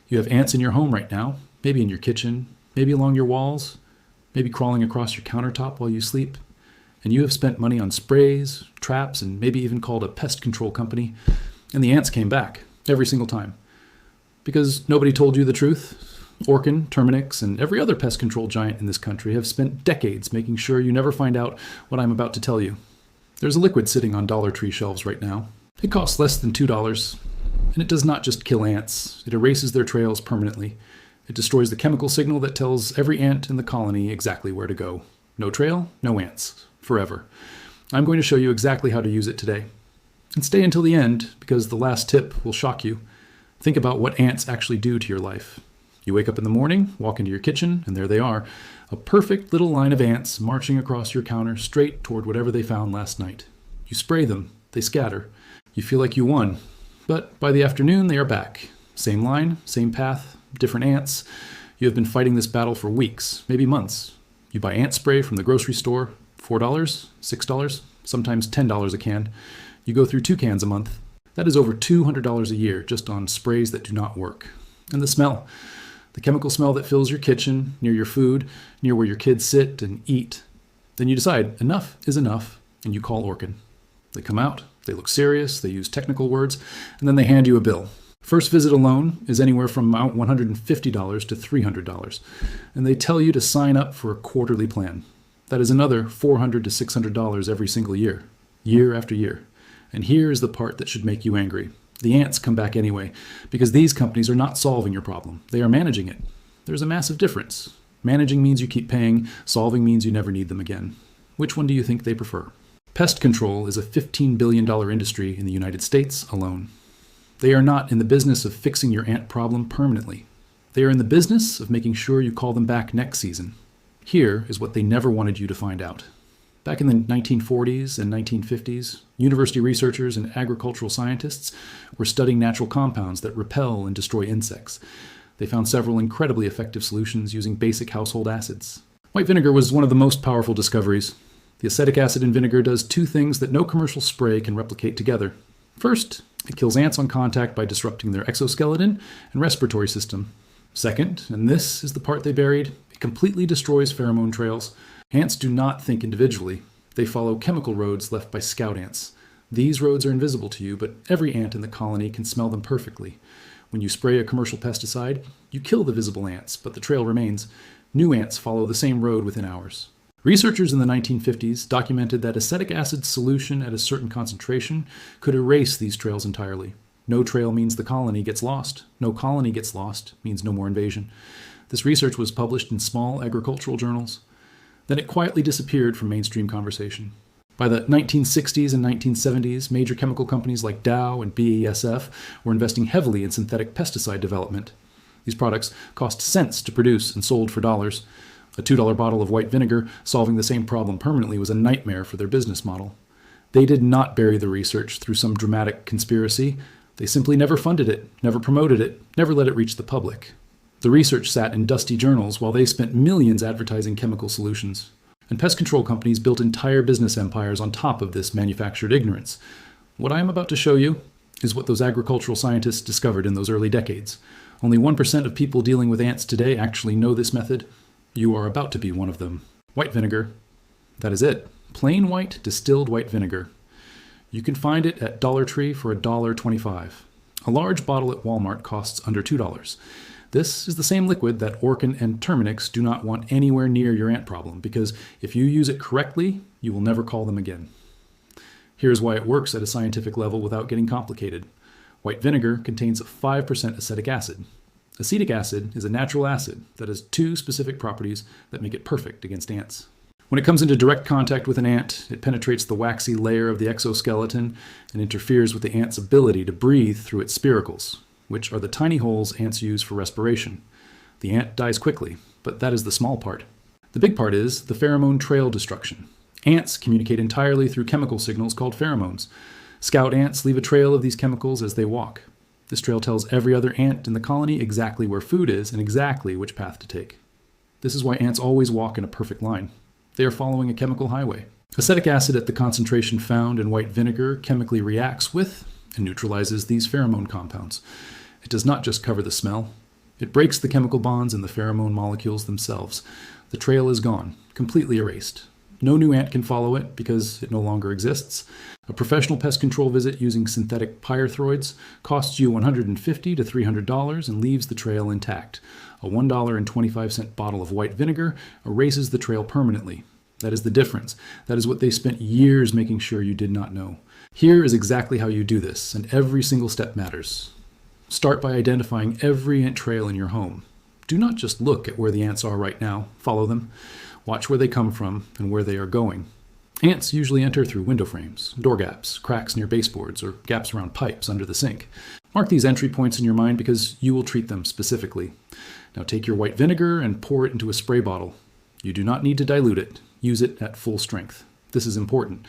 You have ants in your home right now, maybe in your kitchen, maybe along your walls, maybe crawling across your countertop while you sleep. And you have spent money on sprays, traps, and maybe even called a pest control company, and the ants came back every single time. Because nobody told you the truth. Orkin, Terminix, and every other pest control giant in this country have spent decades making sure you never find out what I'm about to tell you. There's a liquid sitting on Dollar Tree shelves right now. It costs less than $2, and it does not just kill ants. It erases their trails permanently. It destroys the chemical signal that tells every ant in the colony exactly where to go. No trail, no ants. Forever. I'm going to show you exactly how to use it today. And stay until the end, because the last tip will shock you. Think about what ants actually do to your life. You wake up in the morning, walk into your kitchen, and there they are. A perfect little line of ants marching across your counter straight toward whatever they found last night. You spray them. They scatter. You feel like you won. But by the afternoon, they are back. Same line, same path, different ants. You have been fighting this battle for weeks, maybe months. You buy ant spray from the grocery store, $4, $6, sometimes $10 a can. You go through 2 cans a month. That is over $200 a year just on sprays that do not work. And the smell. The chemical smell that fills your kitchen, near your food, near where your kids sit and eat. Then you decide enough is enough, and you call Orkin. They come out, they look serious, they use technical words, and then they hand you a bill. First visit alone is anywhere from about $150 to $300, and they tell you to sign up for a quarterly plan. That is another $400 to $600 every single year, year after year. And here is the part that should make you angry. The ants come back anyway, because these companies are not solving your problem. They are managing it. There's a massive difference. Managing means you keep paying. Solving means you never need them again. Which one do you think they prefer? Pest control is a $15 billion industry in the United States alone. They are not in the business of fixing your ant problem permanently. They are in the business of making sure you call them back next season. Here is what they never wanted you to find out. Back in the 1940s and 1950s, university researchers and agricultural scientists were studying natural compounds that repel and destroy insects. They found several incredibly effective solutions using basic household acids. White vinegar was one of the most powerful discoveries. The acetic acid in vinegar does 2 things that no commercial spray can replicate together. First, it kills ants on contact by disrupting their exoskeleton and respiratory system. Second, and this is the part they buried, it completely destroys pheromone trails. Ants do not think individually. They follow chemical roads left by scout ants. These roads are invisible to you, but every ant in the colony can smell them perfectly. When you spray a commercial pesticide, you kill the visible ants, but the trail remains. New ants follow the same road within hours. Researchers in the 1950s documented that acetic acid solution at a certain concentration could erase these trails entirely. No trail means the colony gets lost. No colony gets lost means no more invasion. This research was published in small agricultural journals. Then it quietly disappeared from mainstream conversation. By the 1960s and 1970s, major chemical companies like Dow and BASF were investing heavily in synthetic pesticide development. These products cost cents to produce and sold for dollars. A $2 bottle of white vinegar solving the same problem permanently was a nightmare for their business model. They did not bury the research through some dramatic conspiracy. They simply never funded it, never promoted it, never let it reach the public. The research sat in dusty journals while they spent millions advertising chemical solutions. And pest control companies built entire business empires on top of this manufactured ignorance. What I am about to show you is what those agricultural scientists discovered in those early decades. Only 1% of people dealing with ants today actually know this method. You are about to be one of them. White vinegar. That is it. Plain white distilled white vinegar. You can find it at Dollar Tree for $1.25. A large bottle at Walmart costs under $2. This is the same liquid that Orkin and Terminix do not want anywhere near your ant problem, because if you use it correctly, you will never call them again. Here's why it works at a scientific level without getting complicated. White vinegar contains 5% acetic acid. Acetic acid is a natural acid that has 2 specific properties that make it perfect against ants. When it comes into direct contact with an ant, it penetrates the waxy layer of the exoskeleton and interferes with the ant's ability to breathe through its spiracles, which are the tiny holes ants use for respiration. The ant dies quickly, but that is the small part. The big part is the pheromone trail destruction. Ants communicate entirely through chemical signals called pheromones. Scout ants leave a trail of these chemicals as they walk. This trail tells every other ant in the colony exactly where food is and exactly which path to take. This is why ants always walk in a perfect line. They are following a chemical highway. Acetic acid at the concentration found in white vinegar chemically reacts with and neutralizes these pheromone compounds. It does not just cover the smell, It breaks the chemical bonds in the pheromone molecules themselves. The trail is gone, completely erased. No new ant can follow it because it no longer exists. A professional pest control visit using synthetic pyrethroids costs you $150 to $300 and leaves the trail intact. A $1.25 bottle of white vinegar erases the trail permanently. That is the difference. That is what they spent years making sure you did not know. Here is exactly how you do this, and every single step matters. Start by identifying every ant trail in your home. Do not just look at where the ants are right now. Follow them. Watch where they come from and where they are going. Ants usually enter through window frames, door gaps, cracks near baseboards, or gaps around pipes under the sink. Mark these entry points in your mind because you will treat them specifically. Now take your white vinegar and pour it into a spray bottle. You do not need to dilute it. Use it at full strength. This is important.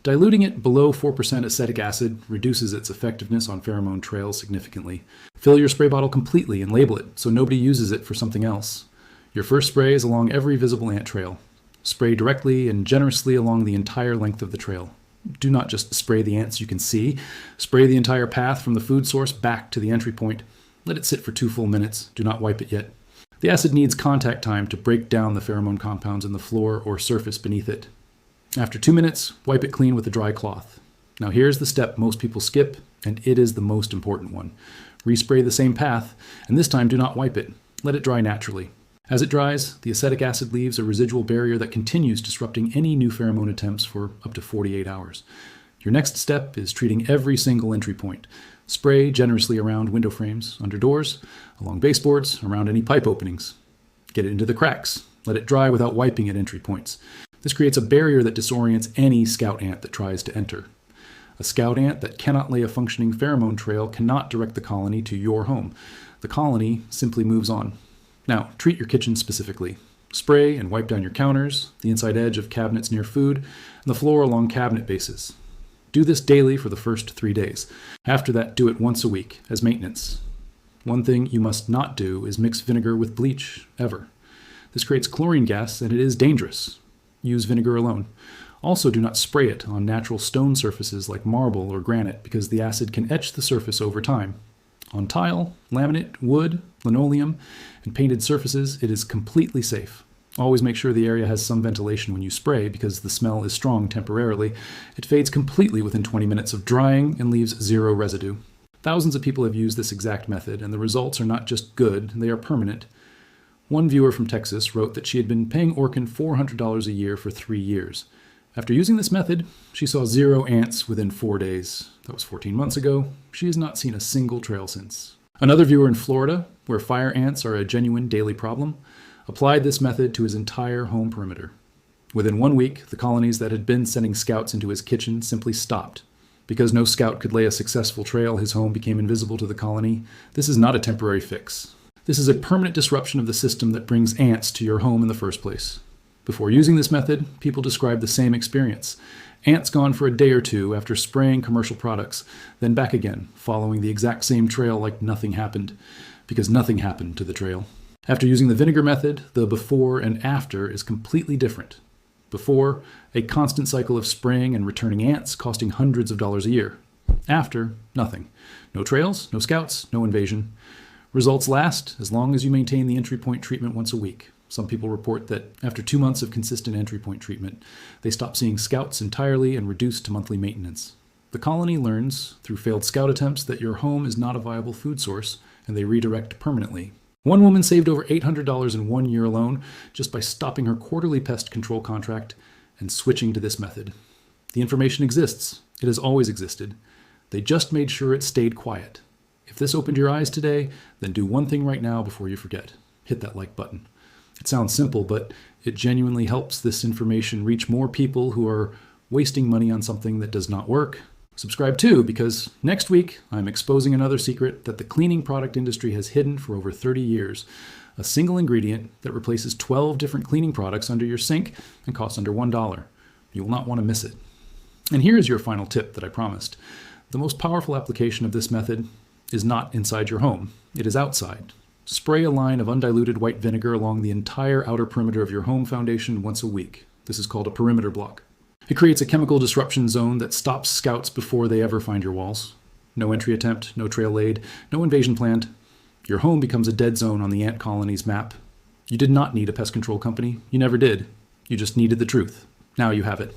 Diluting it below 4% acetic acid reduces its effectiveness on pheromone trails significantly. Fill your spray bottle completely and label it so nobody uses it for something else. Your first spray is along every visible ant trail. Spray directly and generously along the entire length of the trail. Do not just spray the ants you can see. Spray the entire path from the food source back to the entry point. Let it sit for 2 full minutes. Do not wipe it yet. The acid needs contact time to break down the pheromone compounds in the floor or surface beneath it. After 2 minutes, wipe it clean with a dry cloth. Now here's the step most people skip, and it is the most important one. Respray the same path, and this time do not wipe it. Let it dry naturally. As it dries, the acetic acid leaves a residual barrier that continues disrupting any new pheromone attempts for up to 48 hours. Your next step is treating every single entry point. Spray generously around window frames, under doors, along baseboards, around any pipe openings. Get it into the cracks. Let it dry without wiping at entry points. This creates a barrier that disorients any scout ant that tries to enter. A scout ant that cannot lay a functioning pheromone trail cannot direct the colony to your home. The colony simply moves on. Now, treat your kitchen specifically. Spray and wipe down your counters, the inside edge of cabinets near food, and the floor along cabinet bases. Do this daily for the first 3 days. After that, do it once a week as maintenance. One thing you must not do is mix vinegar with bleach, ever. This creates chlorine gas and it is dangerous. Use vinegar alone. Also, do not spray it on natural stone surfaces like marble or granite because the acid can etch the surface over time. On tile, laminate, wood, linoleum, and painted surfaces, it is completely safe. Always make sure the area has some ventilation when you spray because the smell is strong temporarily. It fades completely within 20 minutes of drying and leaves zero residue. Thousands of people have used this exact method, and the results are not just good, they are permanent. One viewer from Texas wrote that she had been paying Orkin $400 a year for 3 years. After using this method, she saw 0 ants within 4 days. That was 14 months ago. She has not seen a single trail since. Another viewer in Florida, where fire ants are a genuine daily problem, applied this method to his entire home perimeter. Within 1 week, the colonies that had been sending scouts into his kitchen simply stopped. Because no scout could lay a successful trail, his home became invisible to the colony. This is not a temporary fix. This is a permanent disruption of the system that brings ants to your home in the first place. Before using this method, people described the same experience. Ants gone for a day or two after spraying commercial products, then back again, following the exact same trail like nothing happened, because nothing happened to the trail. After using the vinegar method, the before and after is completely different. Before, a constant cycle of spraying and returning ants costing hundreds of dollars a year. After, nothing. No trails, no scouts, no invasion. Results last as long as you maintain the entry point treatment once a week. Some people report that after 2 months of consistent entry point treatment, they stop seeing scouts entirely and reduce to monthly maintenance. The colony learns, through failed scout attempts, that your home is not a viable food source, and they redirect permanently. One woman saved over $800 in 1 year alone just by stopping her quarterly pest control contract and switching to this method. The information exists. It has always existed. They just made sure it stayed quiet. If this opened your eyes today, then do one thing right now before you forget. Hit that like button. It sounds simple, but it genuinely helps this information reach more people who are wasting money on something that does not work. Subscribe too, because next week I'm exposing another secret that the cleaning product industry has hidden for over 30 years. A single ingredient that replaces 12 different cleaning products under your sink and costs under $1. You will not want to miss it. And here's your final tip that I promised. The most powerful application of this method is not inside your home. It is outside. Spray a line of undiluted white vinegar along the entire outer perimeter of your home foundation once a week. This is called a perimeter block. It creates a chemical disruption zone that stops scouts before they ever find your walls. No entry attempt, no trail laid, no invasion planned. Your home becomes a dead zone on the ant colony's map. You did not need a pest control company. You never did. You just needed the truth. Now you have it.